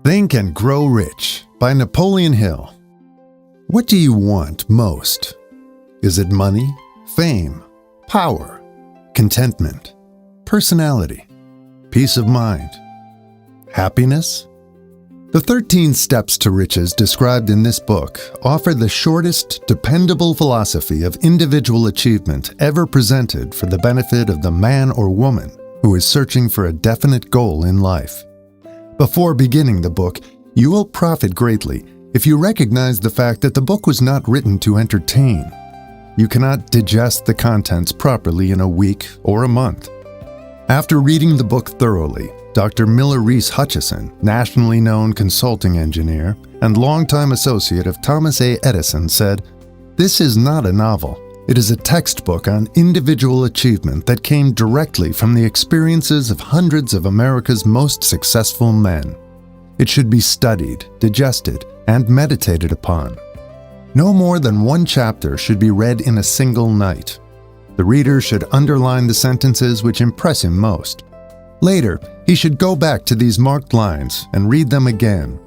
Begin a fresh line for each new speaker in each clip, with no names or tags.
Think and Grow Rich by Napoleon Hill. What do you want most? Is it money, fame, power, contentment, personality, peace of mind, happiness? The 13 steps to riches described in this book offer the shortest, dependable philosophy of individual achievement ever presented for the benefit of the man or woman who is searching for a definite goal in life. Before beginning the book, you will profit greatly if you recognize the fact that the book was not written to entertain. You cannot digest the contents properly in a week or a month. After reading the book thoroughly, Dr. Miller Reese Hutchison, nationally known consulting engineer and longtime associate of Thomas A. Edison, said, "This is not a novel. It is a textbook on individual achievement that came directly from the experiences of hundreds of America's most successful men. It should be studied, digested, and meditated upon. No more than one chapter should be read in a single night. The reader should underline the sentences which impress him most. Later, he should go back to these marked lines and read them again.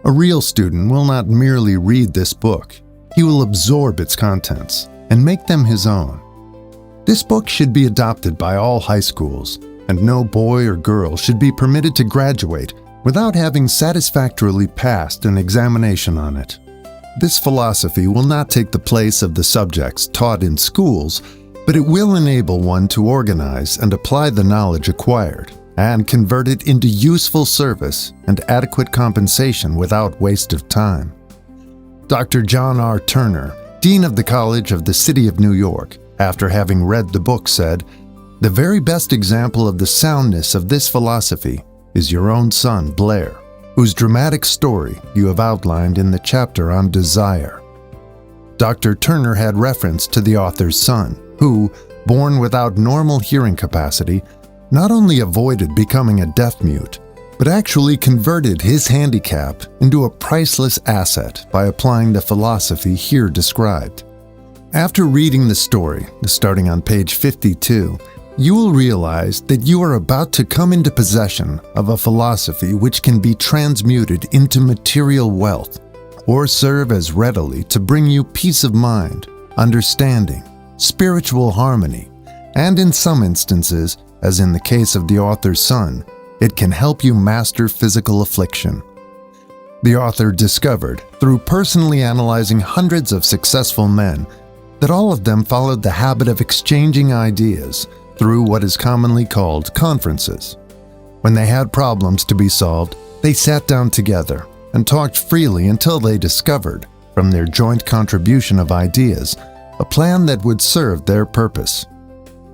A real student will not merely read this book. He will absorb its contents and make them his own. This book should be adopted by all high schools, and no boy or girl should be permitted to graduate without having satisfactorily passed an examination on it. This philosophy will not take the place of the subjects taught in schools, but it will enable one to organize and apply the knowledge acquired and convert it into useful service and adequate compensation without waste of time." Dr. John R. Turner, Dean of the College of the City of New York, after having read the book, said, "The very best example of the soundness of this philosophy is your own son, Blair, whose dramatic story you have outlined in the chapter on desire." Dr. Turner had reference to the author's son, who, born without normal hearing capacity, not only avoided becoming a deaf mute, but actually converted his handicap into a priceless asset by applying the philosophy here described. After reading the story, starting on page 52, you will realize that you are about to come into possession of a philosophy which can be transmuted into material wealth, or serve as readily to bring you peace of mind, understanding, spiritual harmony, and in some instances, as in the case of the author's son, it can help you master physical affliction. The author discovered, through personally analyzing hundreds of successful men, that all of them followed the habit of exchanging ideas through what is commonly called conferences. When they had problems to be solved, they sat down together and talked freely until they discovered, from their joint contribution of ideas, a plan that would serve their purpose.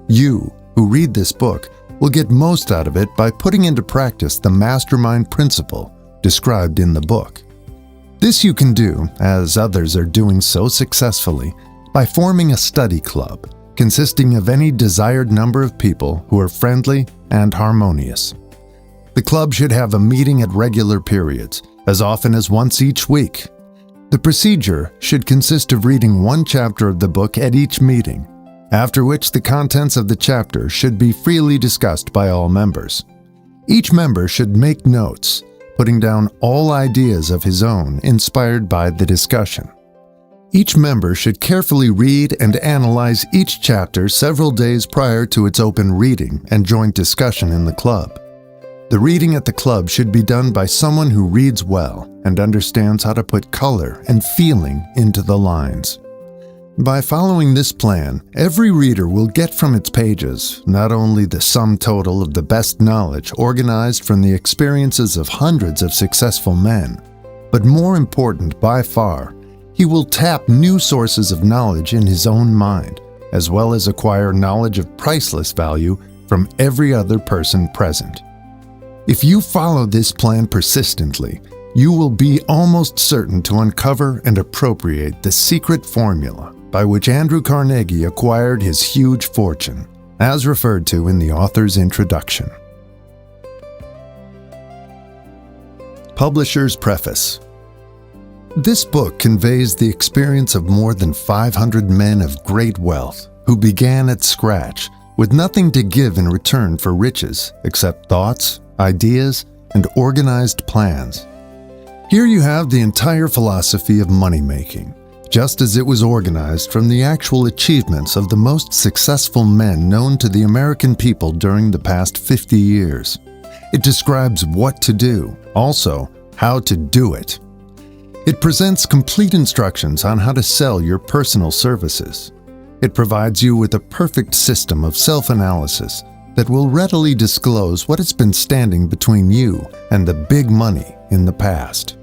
You, who read this book, will get most out of it by putting into practice the mastermind principle described in the book. This you can do, as others are doing so successfully, by forming a study club consisting of any desired number of people who are friendly and harmonious. The club should have a meeting at regular periods, as often as once each week. The procedure should consist of reading one chapter of the book at each meeting, after which the contents of the chapter should be freely discussed by all members. Each member should make notes, putting down all ideas of his own inspired by the discussion. Each member should carefully read and analyze each chapter several days prior to its open reading and joint discussion in the club. The reading at the club should be done by someone who reads well and understands how to put color and feeling into the lines. By following this plan, every reader will get from its pages not only the sum total of the best knowledge organized from the experiences of hundreds of successful men, but more important by far, he will tap new sources of knowledge in his own mind, as well as acquire knowledge of priceless value from every other person present. If you follow this plan persistently, you will be almost certain to uncover and appropriate the secret formula by which Andrew Carnegie acquired his huge fortune, as referred to in the author's introduction. Publisher's Preface. This book conveys the experience of more than 500 men of great wealth who began at scratch with nothing to give in return for riches except thoughts, ideas, and organized plans, Here you have the entire philosophy of money-making, just as it was organized from the actual achievements of the most successful men known to the American people during the past 50 years. It describes what to do, also how to do it. It presents complete instructions on how to sell your personal services. It provides you with a perfect system of self-analysis that will readily disclose what has been standing between you and the big money in the past.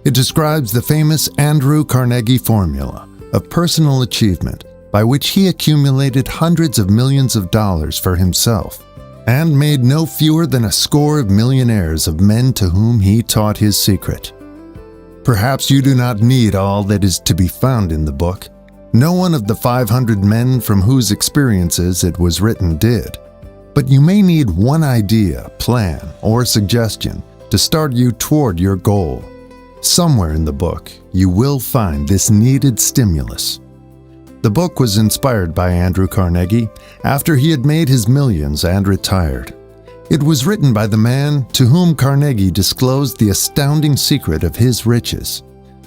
It describes the famous Andrew Carnegie formula of personal achievement by which he accumulated hundreds of millions of dollars for himself and made no fewer than a score of millionaires of men to whom he taught his secret. Perhaps you do not need all that is to be found in the book. No one of the 500 men from whose experiences it was written did. But you may need one idea, plan, or suggestion to start you toward your goal. Somewhere in the book, you will find this needed stimulus. The book was inspired by Andrew Carnegie after he had made his millions and retired. It was written by the man to whom Carnegie disclosed the astounding secret of his riches,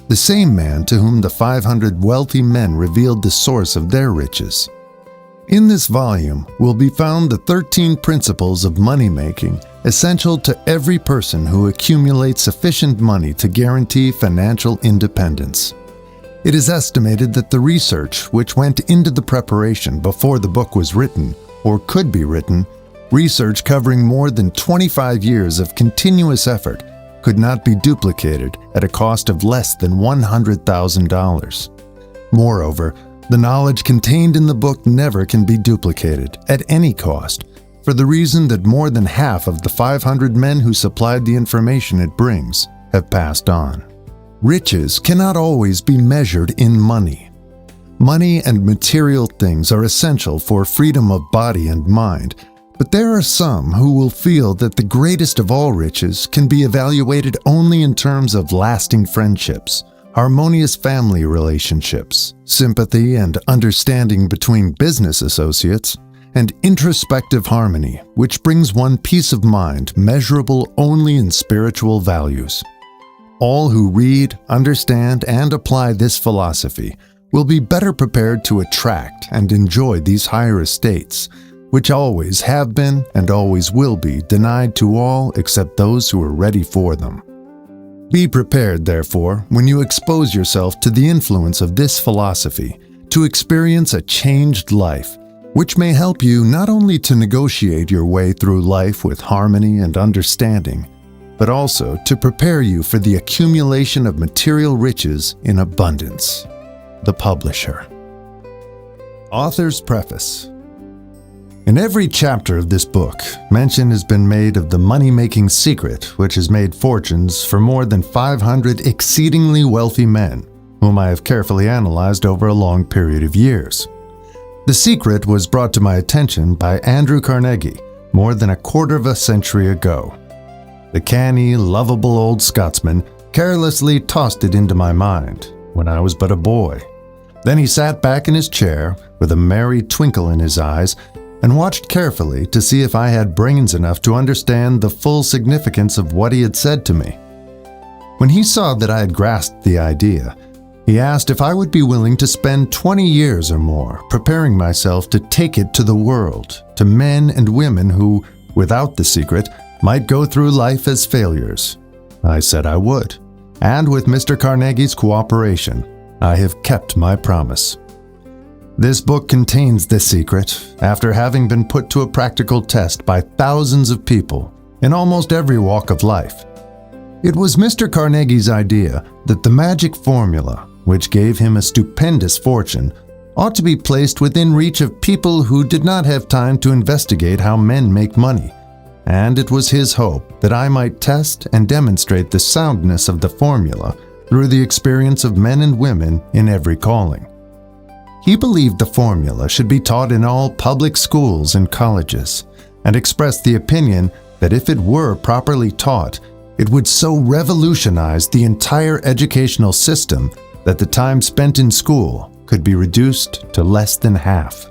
the same man to whom the 500 wealthy men revealed the source of their riches. In this volume will be found the 13 principles of money-making essential to every person who accumulates sufficient money to guarantee financial independence. It is estimated that the research which went into the preparation before the book was written, or could be written, research covering more than 25 years of continuous effort, could not be duplicated at a cost of less than $100,000. Moreover, the knowledge contained in the book never can be duplicated at any cost, for the reason that more than half of the 500 men who supplied the information it brings have passed on. Riches cannot always be measured in money. Money and material things are essential for freedom of body and mind, but there are some who will feel that the greatest of all riches can be evaluated only in terms of lasting friendships, harmonious family relationships, sympathy and understanding between business associates, and introspective harmony, which brings one peace of mind measurable only in spiritual values. All who read, understand, and apply this philosophy will be better prepared to attract and enjoy these higher estates, which always have been and always will be denied to all except those who are ready for them. Be prepared, therefore, when you expose yourself to the influence of this philosophy, to experience a changed life, which may help you not only to negotiate your way through life with harmony and understanding, but also to prepare you for the accumulation of material riches in abundance. The Publisher. Author's Preface. In every chapter of this book, mention has been made of the money-making secret which has made fortunes for more than 500 exceedingly wealthy men, whom I have carefully analyzed over a long period of years. The secret was brought to my attention by Andrew Carnegie more than a quarter of a century ago. The canny, lovable old Scotsman carelessly tossed it into my mind when I was but a boy. Then he sat back in his chair with a merry twinkle in his eyes and watched carefully to see if I had brains enough to understand the full significance of what he had said to me. When he saw that I had grasped the idea, he asked if I would be willing to spend 20 years or more preparing myself to take it to the world, to men and women who, without the secret, might go through life as failures. I said I would, and with Mr. Carnegie's cooperation, I have kept my promise. This book contains the secret after having been put to a practical test by thousands of people in almost every walk of life. It was Mr. Carnegie's idea that the magic formula, which gave him a stupendous fortune, ought to be placed within reach of people who did not have time to investigate how men make money, and it was his hope that I might test and demonstrate the soundness of the formula through the experience of men and women in every calling. He believed the formula should be taught in all public schools and colleges, and expressed the opinion that if it were properly taught, it would so revolutionize the entire educational system that the time spent in school could be reduced to less than half.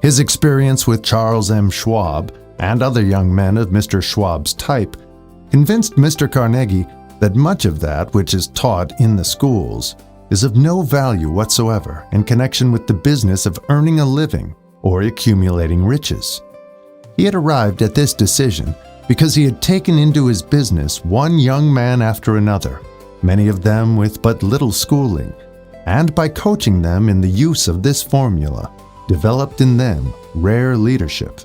His experience with Charles M. Schwab and other young men of Mr. Schwab's type convinced Mr. Carnegie that much of that which is taught in the schools is of no value whatsoever in connection with the business of earning a living or accumulating riches. He had arrived at this decision because he had taken into his business one young man after another, many of them with but little schooling, and by coaching them in the use of this formula, developed in them rare leadership.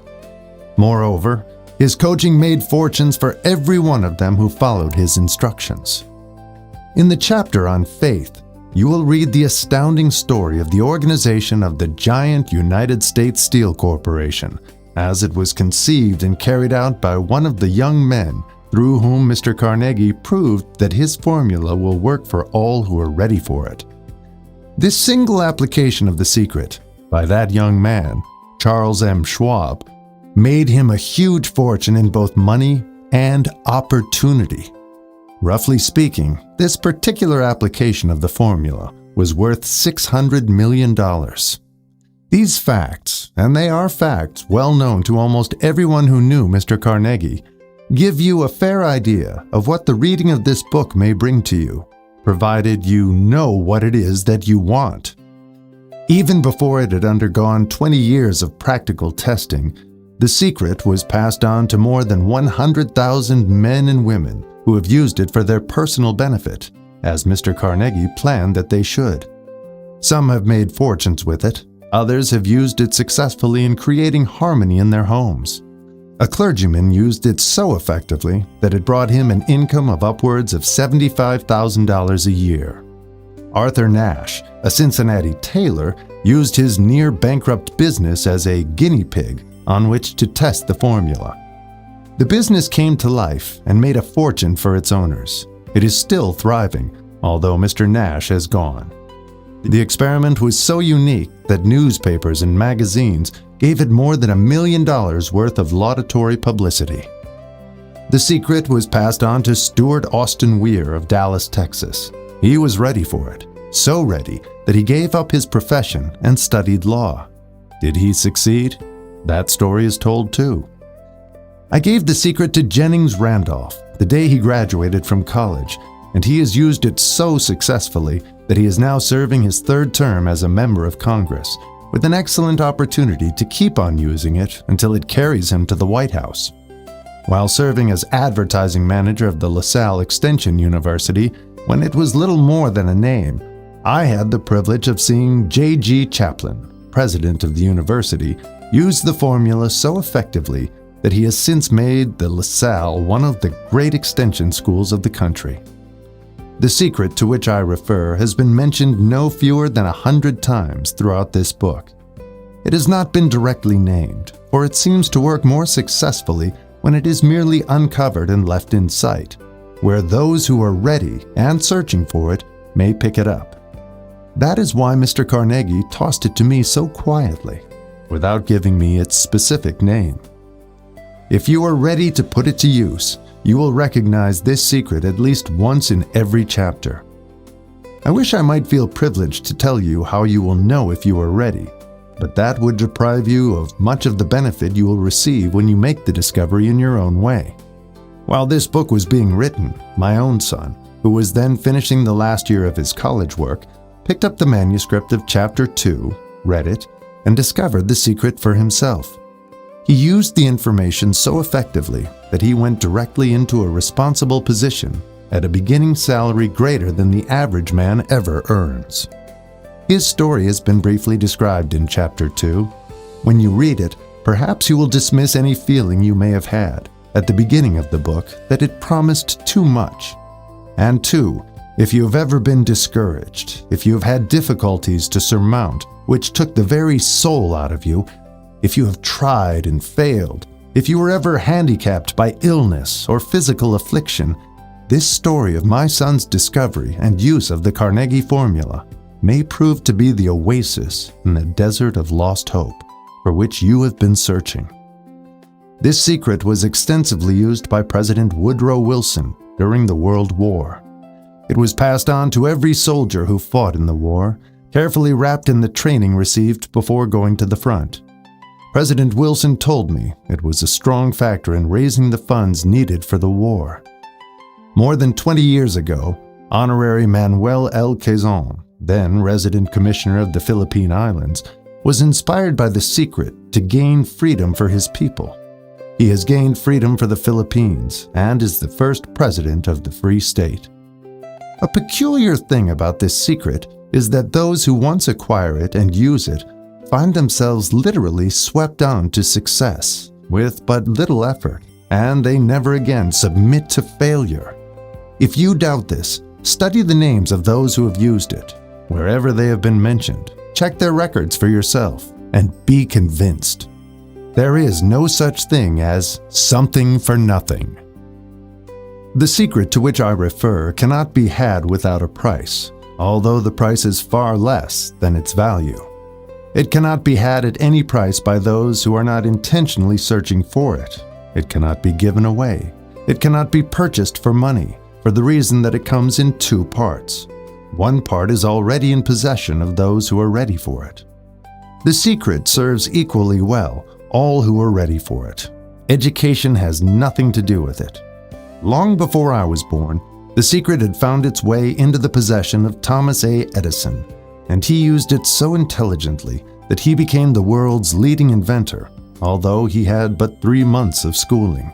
Moreover, his coaching made fortunes for every one of them who followed his instructions. In the chapter on faith, you will read the astounding story of the organization of the giant United States Steel Corporation, as it was conceived and carried out by one of the young men through whom Mr. Carnegie proved that his formula will work for all who are ready for it. This single application of the secret by that young man, Charles M. Schwab, made him a huge fortune in both money and opportunity. Roughly speaking, this particular application of the formula was worth $600 million. These facts, and they are facts well known to almost everyone who knew Mr. Carnegie, give you a fair idea of what the reading of this book may bring to you, provided you know what it is that you want. Even before it had undergone 20 years of practical testing, the secret was passed on to more than 100,000 men and women who have used it for their personal benefit, as Mr. Carnegie planned that they should. Some have made fortunes with it. Others have used it successfully in creating harmony in their homes. A clergyman used it so effectively that it brought him an income of upwards of $75,000 a year. Arthur Nash, a Cincinnati tailor, used his near-bankrupt business as a guinea pig on which to test the formula. The business came to life and made a fortune for its owners. It is still thriving, although Mr. Nash has gone. The experiment was so unique that newspapers and magazines gave it more than $1 million worth of laudatory publicity. The secret was passed on to Stuart Austin Weir of Dallas, Texas. He was ready for it, so ready that he gave up his profession and studied law. Did he succeed? That story is told too. I gave the secret to Jennings Randolph the day he graduated from college, and he has used it so successfully that he is now serving his third term as a member of Congress, with an excellent opportunity to keep on using it until it carries him to the White House. While serving as advertising manager of the LaSalle Extension University, when it was little more than a name, I had the privilege of seeing J.G. Chaplin, president of the university, use the formula so effectively that he has since made the LaSalle one of the great extension schools of the country. The secret to which I refer has been mentioned no fewer than 100 times throughout this book. It has not been directly named, for it seems to work more successfully when it is merely uncovered and left in sight, where those who are ready and searching for it may pick it up. That is why Mr. Carnegie tossed it to me so quietly, without giving me its specific name. If you are ready to put it to use, you will recognize this secret at least once in every chapter. I wish I might feel privileged to tell you how you will know if you are ready, but that would deprive you of much of the benefit you will receive when you make the discovery in your own way. While this book was being written, my own son, who was then finishing the last year of his college work, picked up the manuscript of Chapter 2, read it, and discovered the secret for himself. He used the information so effectively that he went directly into a responsible position at a beginning salary greater than the average man ever earns. His story has been briefly described in Chapter 2. When you read it, perhaps you will dismiss any feeling you may have had at the beginning of the book that it promised too much. And 2, if you have ever been discouraged, if you have had difficulties to surmount which took the very soul out of you, if you have tried and failed, if you were ever handicapped by illness or physical affliction, this story of my son's discovery and use of the Carnegie formula may prove to be the oasis in the desert of lost hope for which you have been searching. This secret was extensively used by President Woodrow Wilson during the World War. It was passed on to every soldier who fought in the war, carefully wrapped in the training received before going to the front. President Wilson told me it was a strong factor in raising the funds needed for the war. More than 20 years ago, Honorary Manuel L. Quezon, then resident commissioner of the Philippine Islands, was inspired by the secret to gain freedom for his people. He has gained freedom for the Philippines and is the first president of the Free State. A peculiar thing about this secret is that those who once acquire it and use it find themselves literally swept on to success with but little effort, and they never again submit to failure. If you doubt this, study the names of those who have used it. Wherever they have been mentioned, check their records for yourself and be convinced. There is no such thing as something for nothing. The secret to which I refer cannot be had without a price, although the price is far less than its value. It cannot be had at any price by those who are not intentionally searching for it. It cannot be given away. It cannot be purchased for money, for the reason that it comes in two parts. One part is already in possession of those who are ready for it. The secret serves equally well all who are ready for it. Education has nothing to do with it. Long before I was born, the secret had found its way into the possession of Thomas A. Edison, and he used it so intelligently that he became the world's leading inventor, although he had but 3 months of schooling.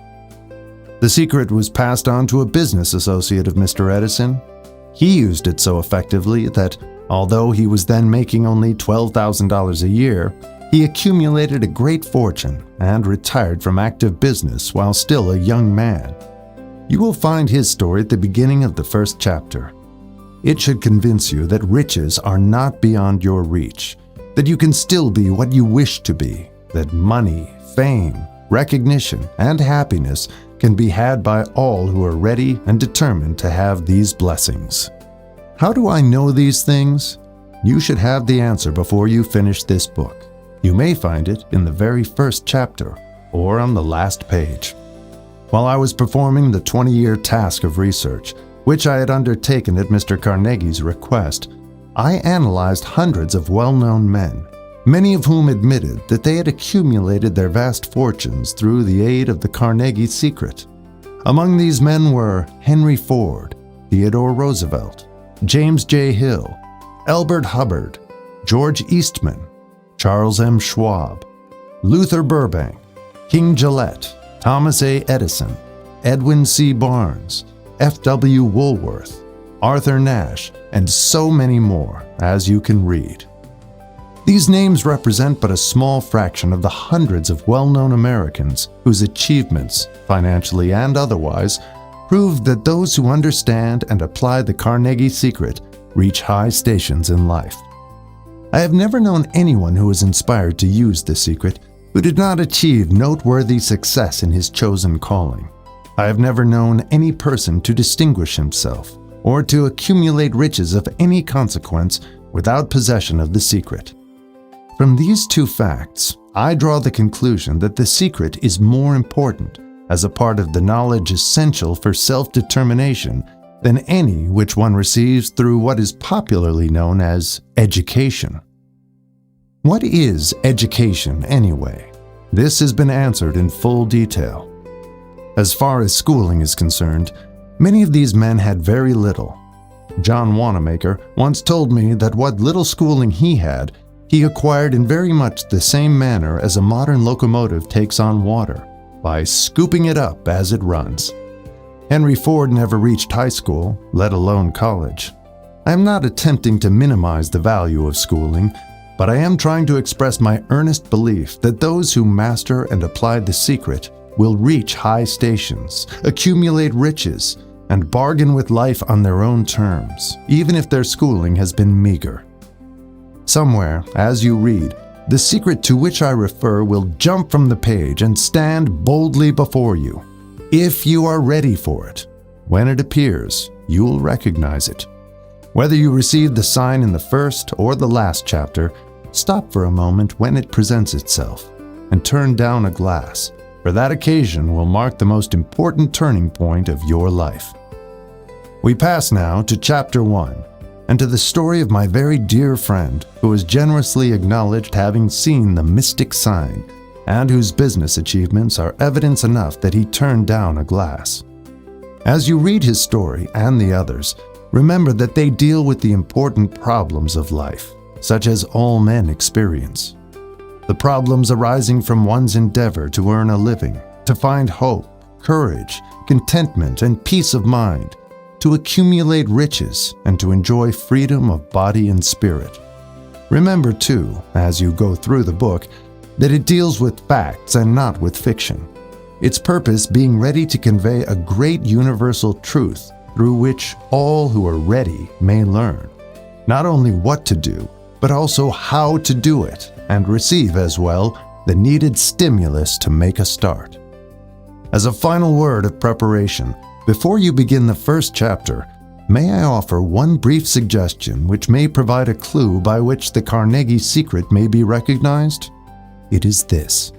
The secret was passed on to a business associate of Mr. Edison. He used it so effectively that, although he was then making only $12,000 a year, he accumulated a great fortune and retired from active business while still a young man. You will find his story at the beginning of the first chapter. It should convince you that riches are not beyond your reach, that you can still be what you wish to be, that money, fame, recognition, and happiness can be had by all who are ready and determined to have these blessings. How do I know these things? You should have the answer before you finish this book. You may find it in the very first chapter or on the last page. While I was performing the 20-year task of research, which I had undertaken at Mr. Carnegie's request, I analyzed hundreds of well-known men, many of whom admitted that they had accumulated their vast fortunes through the aid of the Carnegie secret. Among these men were Henry Ford, Theodore Roosevelt, James J. Hill, Elbert Hubbard, George Eastman, Charles M. Schwab, Luther Burbank, King Gillette, Thomas A. Edison, Edwin C. Barnes, F.W. Woolworth, Arthur Nash, and so many more, as you can read. These names represent but a small fraction of the hundreds of well-known Americans whose achievements, financially and otherwise, prove that those who understand and apply the Carnegie secret reach high stations in life. I have never known anyone who was inspired to use the secret who did not achieve noteworthy success in his chosen calling. I have never known any person to distinguish himself or to accumulate riches of any consequence without possession of the secret. From these two facts, I draw the conclusion that the secret is more important as a part of the knowledge essential for self-determination than any which one receives through what is popularly known as education. What is education anyway? This has been answered in full detail. As far as schooling is concerned, many of these men had very little. John Wanamaker once told me that what little schooling he had, he acquired in very much the same manner as a modern locomotive takes on water, by scooping it up as it runs. Henry Ford never reached high school, let alone college. I am not attempting to minimize the value of schooling, but I am trying to express my earnest belief that those who master and apply the secret will reach high stations, accumulate riches, and bargain with life on their own terms, even if their schooling has been meager. Somewhere, as you read, the secret to which I refer will jump from the page and stand boldly before you. If you are ready for it, when it appears, you will recognize it. Whether you receive the sign in the first or the last chapter, stop for a moment when it presents itself and turn down a glass, for that occasion will mark the most important turning point of your life. We pass now to Chapter 1, and to the story of my very dear friend who has generously acknowledged having seen the mystic sign, and whose business achievements are evidence enough that he turned down a glass. As you read his story and the others, remember that they deal with the important problems of life, such as all men experience. The problems arising from one's endeavor to earn a living, to find hope, courage, contentment, and peace of mind, to accumulate riches, and to enjoy freedom of body and spirit. Remember, too, as you go through the book, that it deals with facts and not with fiction. Its purpose being ready to convey a great universal truth through which all who are ready may learn, not only what to do, but also how to do it, and receive as well the needed stimulus to make a start. As a final word of preparation, before you begin the first chapter, may I offer one brief suggestion which may provide a clue by which the Carnegie secret may be recognized? It is this: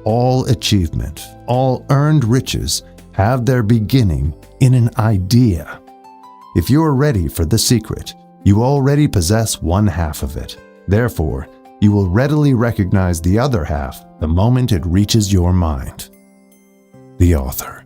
all achievement, all earned riches have their beginning in an idea. If you are ready for the secret, you already possess one half of it. Therefore, you will readily recognize the other half the moment it reaches your mind. The author.